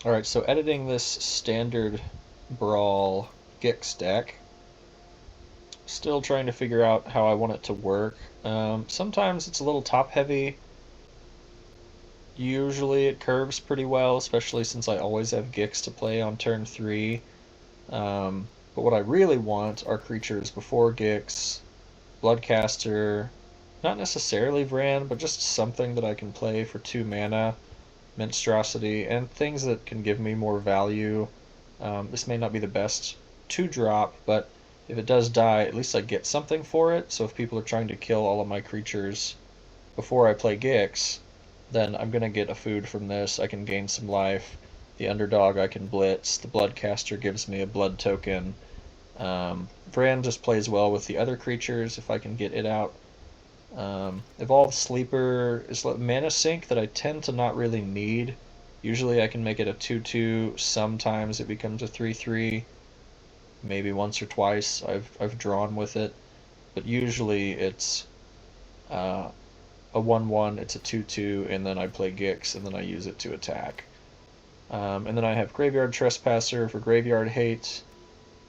Alright, so editing this standard Brawl Gix deck, still trying to figure out how I want it to work. Sometimes it's a little top heavy. Usually it curves pretty well, especially since I always have Gix to play on turn 3. But what I really want are creatures before Gix, Bloodcaster, not necessarily Vran, but just something that I can play for 2 mana, Monstrosity, and things that can give me more value. This may not be the best 2-drop, but if it does die, at least I get something for it. So if people are trying to kill all of my creatures before I play Gix, then I'm going to get a food from this. I can gain some life. The underdog I can blitz. The Bloodcaster gives me a blood token. Vran just plays well with the other creatures if I can get it out. Evolved Sleeper is a mana sink that I tend to not really need. Usually I can make it a 2/2. Sometimes it becomes a 3/3. Maybe once or twice I've drawn with it, but usually it's a 1/1. It's a 2/2, and then I play Gix, and then I use it to attack. And then I have Graveyard Trespasser for Graveyard Hate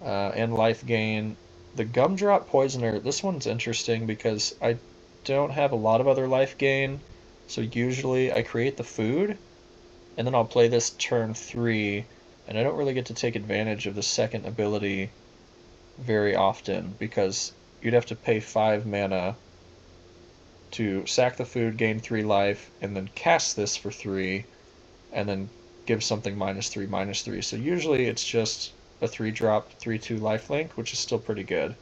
and life gain. The Gumdrop Poisoner, this one's interesting because I don't have a lot of other life gain, so usually I create the food, and then I'll play this turn 3, and I don't really get to take advantage of the second ability very often because you'd have to pay 5 mana to sack the food, gain 3 life, and then cast this for 3, and then give something -3/-3. So usually it's just a 3-drop 3/2 lifelink, which is still pretty good.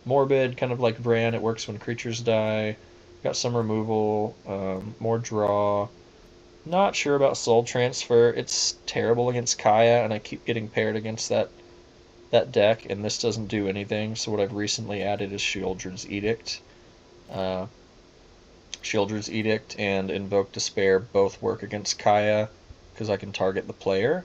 Morbid, kind of like Bran, it works when creatures die. Got some removal, more draw. Not sure about Soul Transfer. It's terrible against Kaya, and I keep getting paired against that deck, and this doesn't do anything. So what I've recently added is Sheoldred's Edict. Uh, Sheoldred's Edict and Invoke Despair both work against Kaya because I can target the player.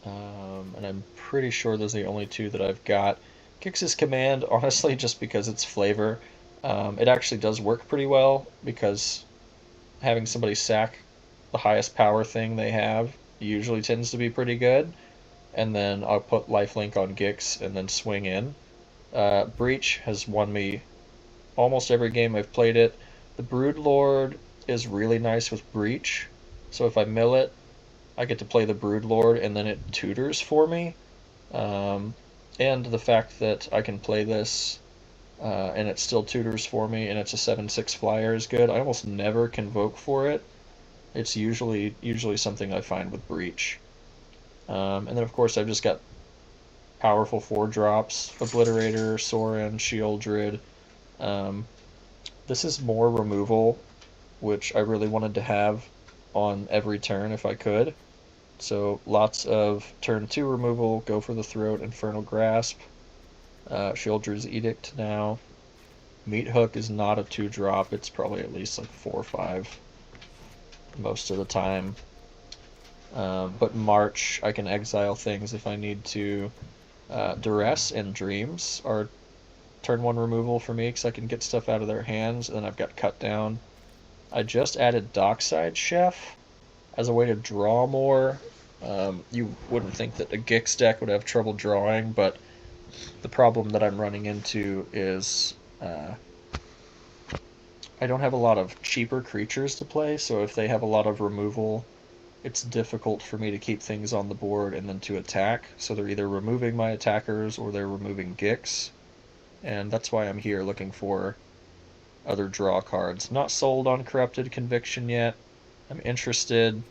And I'm pretty sure those are the only two that I've got. Gix's Command, honestly, just because it's flavor. It actually does work pretty well because having somebody sack the highest power thing they have usually tends to be pretty good. And then I'll put lifelink on Gix and then swing in. Breach has won me almost every game I've played it. The Broodlord is really nice with Breach, so if I mill it, I get to play the Broodlord and then it tutors for me. Um, and the fact that I can play this and it still tutors for me and it's a 7/6 flyer is good. I almost never convoke for it. It's usually something I find with Breach. And then of course I've just got powerful 4-drops, Obliterator, Sorin, Sheoldred. Um, this is more removal, which I really wanted to have on every turn if I could. So lots of turn 2 removal, Go for the Throat, Infernal Grasp, Sheoldred's Edict now. Meat Hook is not a 2-drop, it's probably at least like 4 or 5 most of the time. But March, I can exile things if I need to. Duress and Dreams are turn 1 removal for me because I can get stuff out of their hands, and then I've got Cut Down. I just added Dockside Chef as a way to draw more. You wouldn't think that a Gix deck would have trouble drawing, but the problem that I'm running into is I don't have a lot of cheaper creatures to play, so if they have a lot of removal, it's difficult for me to keep things on the board and then to attack. So they're either removing my attackers or they're removing Gix, and that's why I'm here looking for other draw cards. Not sold on Corrupted Conviction yet. I'm interested.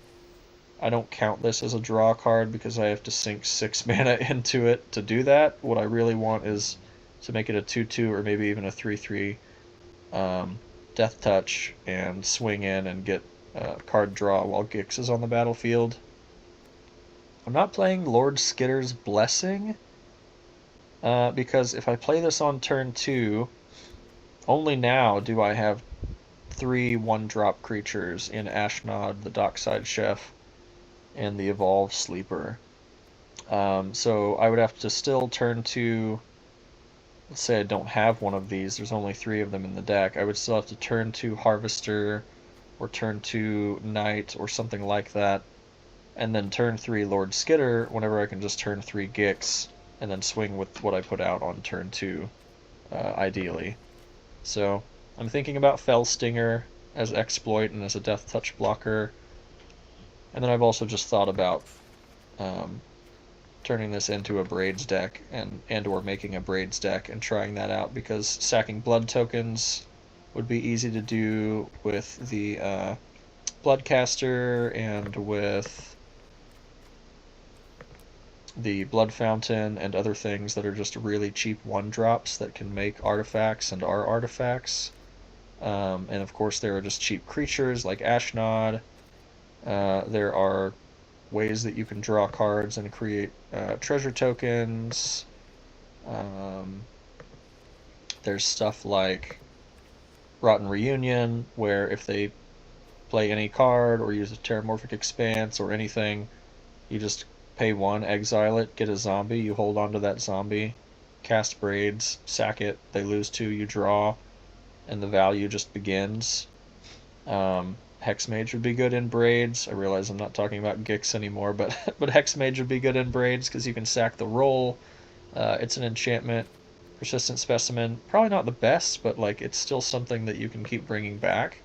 I don't count this as a draw card because I have to sink 6 mana into it to do that. What I really want is to make it a 2/2 or maybe even a 3/3 Death Touch and swing in and get card draw while Gix is on the battlefield. I'm not playing Lord Skitter's Blessing because if I play this on turn 2, only now do I have 3 1-drop creatures in Ashnod, the Dockside Chef, and the Evolved Sleeper. So I would have to still turn to, let's say I don't have one of these, there's only 3 of them in the deck, I would still have to turn to Harvester or turn to Knight or something like that and then turn 3 Lord Skitter whenever I can just turn 3 Gix, and then swing with what I put out on turn 2, ideally. So I'm thinking about Fell Stinger as exploit and as a death touch blocker, and then I've also just thought about turning this into a Braids deck and or making a Braids deck and trying that out, because sacking blood tokens would be easy to do with the Bloodcaster and with the Blood Fountain and other things that are just really cheap 1-drops that can make artifacts and are artifacts. And of course there are just cheap creatures like Ashnod. There are ways that you can draw cards and create treasure tokens. There's stuff like Rotten Reunion, where if they play any card or use a Terramorphic Expanse or anything, you just pay 1, exile it, get a zombie, you hold on to that zombie, cast Braids, sack it, they lose 2, you draw, and the value just begins. Hexmage would be good in Braids. I realize I'm not talking about Gix anymore, but Hexmage would be good in Braids because you can sack the roll. It's an enchantment. Persistent Specimen, probably not the best, but like it's still something that you can keep bringing back.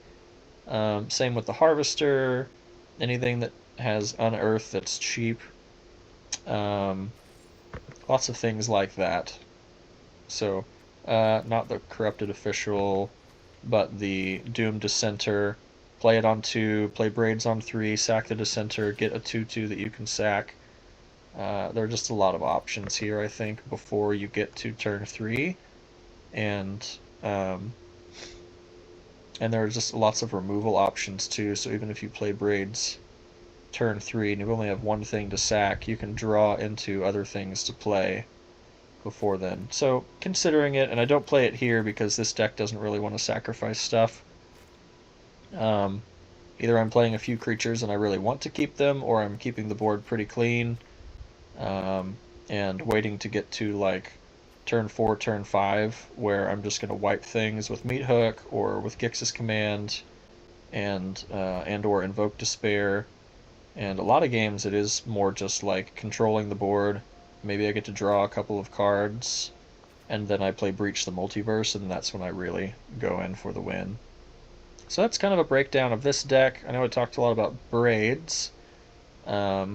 Same with the Harvester. Anything that has Unearth that's cheap. Lots of things like that. So, not the Corrupted Official, but the Doomed Dissenter. Play it on 2, play Braids on 3, sack the Dissenter, get a 2/2 that you can sack. There are just a lot of options here, I think, before you get to turn 3. And there are just lots of removal options too, so even if you play Braids turn 3 and you only have 1 thing to sack, you can draw into other things to play before then. So considering it, and I don't play it here because this deck doesn't really want to sacrifice stuff. Either I'm playing a few creatures and I really want to keep them, or I'm keeping the board pretty clean and waiting to get to like turn 4, turn 5, where I'm just going to wipe things with Meathook or with Gix's Command and or Invoke Despair. And a lot of games it is more just like controlling the board. Maybe I get to draw a couple of cards, and then I play Breach the Multiverse, and that's when I really go in for the win. So that's kind of a breakdown of this deck. I know I talked a lot about Braids, but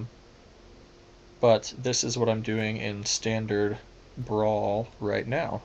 this is what I'm doing in Standard Brawl right now.